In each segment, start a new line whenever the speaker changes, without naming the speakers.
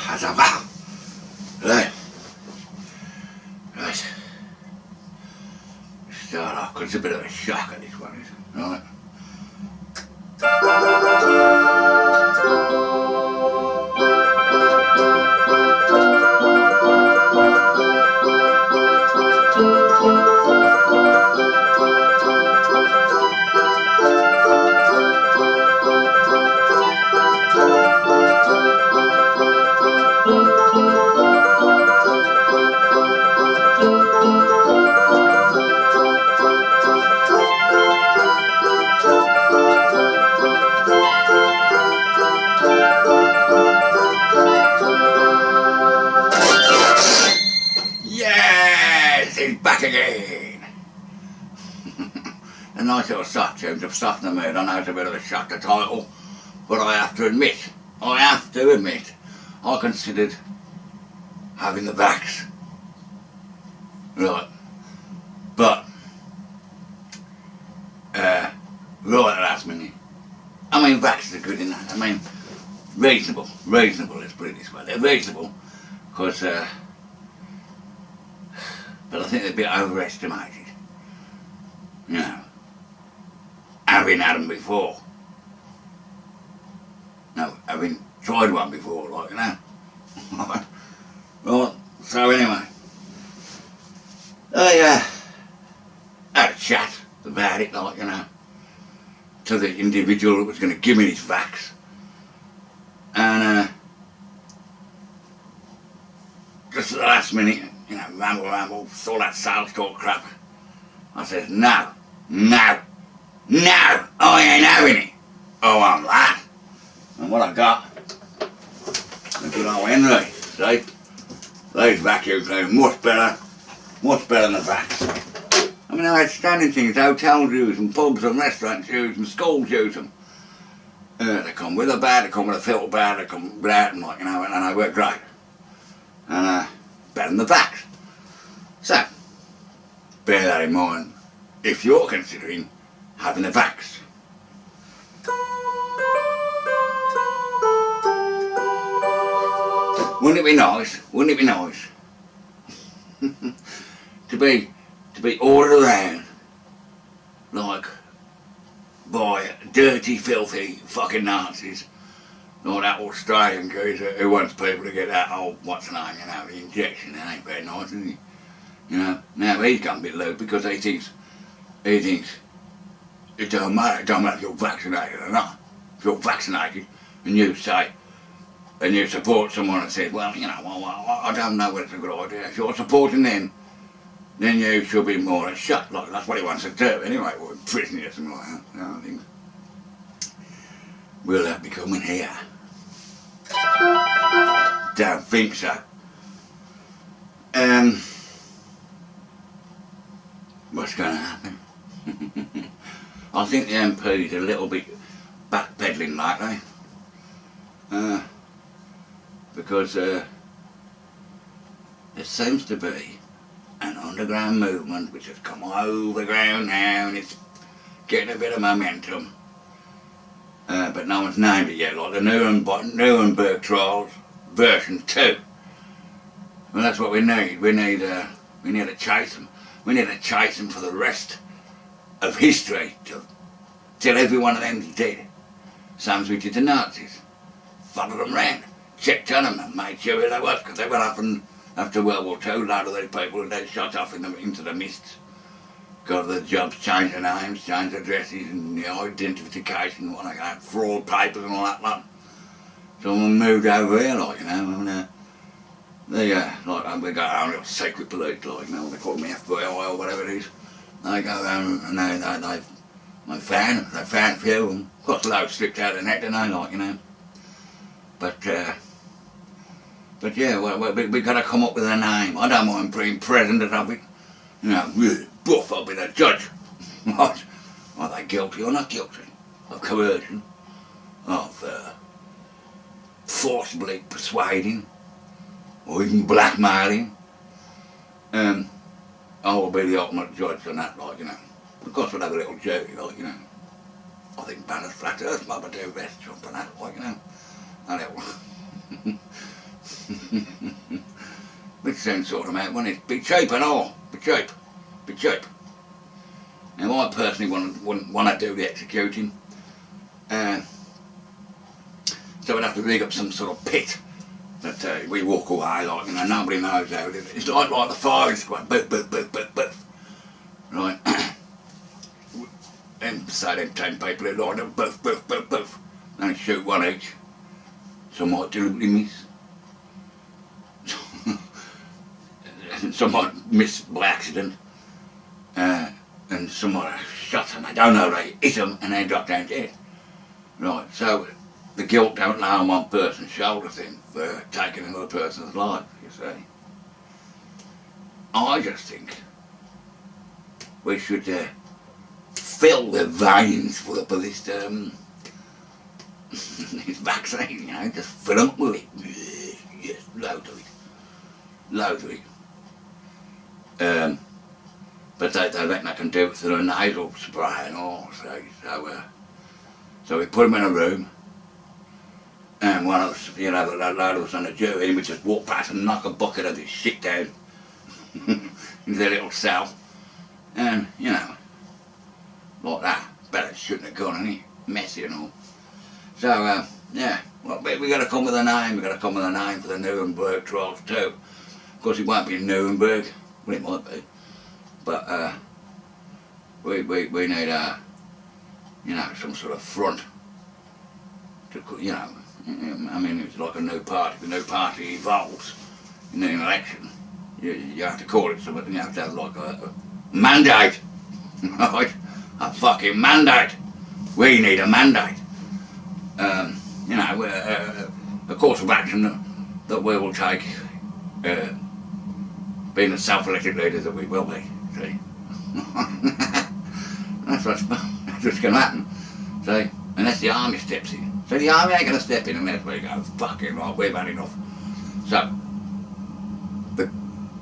As a wow. Right. Right. Start off, because it's a bit of a shocker, this one, isn't it? Right. Yes, he's back again. A nice little soft tune to soften the mood. I know it's a bit of a shocker title, but I have to admit, I considered having the vax. Right. But, right at the last minute. I mean, vaxes are good in that. I mean, reasonable, let's put it this way. They're reasonable, because, but I think they're a bit overestimated. You know, having had them before. No, having tried one before, like, you know. Right, so anyway, I had a chat about it, like, you know, to the individual that was going to give me this vax. And just at the last minute, you know, ramble, all that sales talk crap. I said, no, I ain't having it. Oh, I'm that. And what I got, a good old Henry, see? These vacuums are much better than the vax. I mean, they're outstanding things. Hotels use them, pubs and restaurants use them, schools use them. They come with a bag, they come with a filter bag, they come without them, like, you know, and they work great. And better than the vax. So, bear that in mind if you're considering having a vax. Wouldn't it be nice to be ordered around like by dirty, filthy fucking Nazis, like that Australian geezer who wants people to get that old, what's the name, you know, the injection. That ain't very nice, is he? You know, now he's gone a bit low because he thinks it don't matter if you're vaccinated or not. If you're vaccinated and you say, and you support someone that says, well, you know, I don't know whether it's a good idea. If you're supporting them, then you should be more or less shot. Like, that's what he wants to do anyway, or in prison or something like that. You know, I think will be coming here. Don't think so. What's going to happen? I think the MP's a little bit backpedaling lately. Because there seems to be an underground movement which has come overground now and it's getting a bit of momentum. But no one's named it yet, like the Nuremberg trials version 2. Well, that's what we need. We need to chase them. We need to chase them for the rest of history till every one of them's dead. Same as we did the Nazis. Followed them round, checked on them and made sure who they was, because they went off and after World War II, a lot of these people they shot off into the mist. Got the jobs, changed their names, changed their addresses and the identification, what they got, fraud papers and all that lot. Someone moved over here, like, you know, and like we got our little secret police, like, you know, they call me FBI or whatever it is. They go around and they found a few of them. Of course, loads slipped out of the net, don't they, like, you know. But yeah, we got to come up with a name. I don't mind being president of it. You know, really buff, I'll be the judge. What? Are they guilty or not guilty of coercion, of forcibly persuading, or even blackmailing? I will be the ultimate judge on that, like, you know. Of course, we'll have a little jury, like, you know. I think Banner's Flat Earth might do best for that, like, you know. And it will. soon sort them out, wouldn't it? Be cheap and all. Be cheap. Be cheap. Now I personally wouldn't want to do the executing. So we'd have to rig up some sort of pit that we walk away like, you know, nobody knows how it is. It's like the firing squad, boop, boop, boop, boop, boop. Right? Then say them 10 people who line up, boof, boof, boof, boof. They shoot one each. Some might deliberately miss. Some might miss by accident. And some might have shot them. They don't know they hit them and they drop down dead. Right, so the guilt don't lie on one person's shoulders then for taking another person's life, you see. I just think we should fill the veins full up of this this vaccine, you know, just fill them up with it. Yes, loads of it. Loads of it. But they reckon they can do it through a nasal spray and all, so we put them in a room, and one of us, you know, a load of us on the jury, we just walk past and knock a bucket of this shit down into their little cell, and, you know, like that. Better shooting a gun, ain't it? Messy and all. So, yeah, well, we got to come with a name. We got to come with a name for the Nuremberg trials too. Of course, it won't be in Nuremberg. Well, it might be, but we need you know, some sort of front to, you know. I mean, it's like a new party. The new party evolves in an election. You have to call it something. You have to have like a mandate, right? A fucking mandate. We need a mandate. You know, a course of action that we will take, being the self-elected leaders that we will be, see. That's what's going to happen, see, unless the army steps in. So the army ain't going to step in unless we go, fucking right, we've had enough. So, the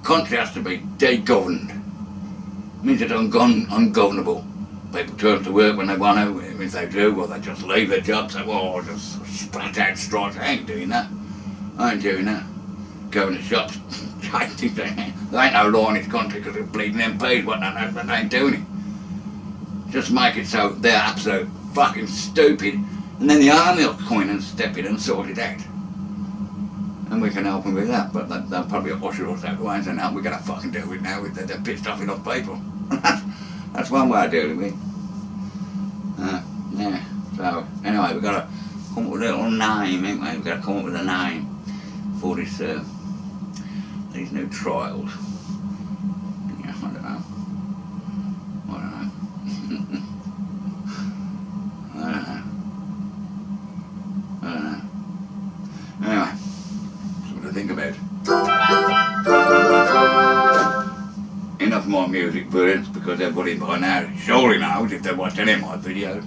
country has to be de-governed. It means it's ungovernable. People turn to work when they want to. If they do, well, they just leave their job, say, well, I'll just splat out strikes. I ain't doing that. I ain't doing that. Going to shops, changing things. There ain't no law in this country because they're bleeding MPs, but they ain't doing it. Just make it so they're absolute fucking stupid, and then the army will come in and step in and sort it out. And we can help them with that, but they'll probably usher us out the way and say, no, we're going to fucking do it now. They're pissed off enough people. That's one way of dealing with it. Yeah, so anyway, we've got to come up with a little name, ain't we? We've got to come up with a name for this, these new trials. Yeah, I don't know. Anyway, something to think about. Enough more music brilliance, because everybody by now surely knows, if they've watched any of my videos,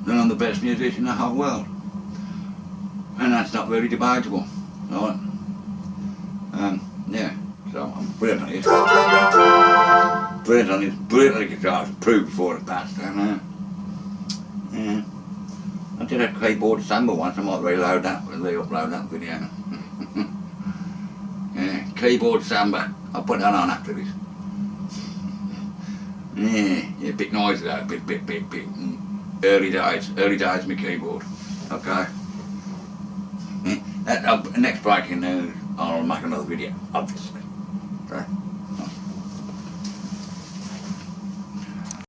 that I'm the best musician in the whole world. And that's not really debatable. Right? Yeah, so I'm brilliant on it. Brilliant on it, brilliant on the guitar, proved before it passed. And, yeah. I did a keyboard samba once, I might re-upload that video. Yeah, keyboard samba, I'll put that on after this. Yeah, a bit noisy though, bit. Early days of my keyboard. Okay. Next breaking news, I'll make another video, obviously. Okay.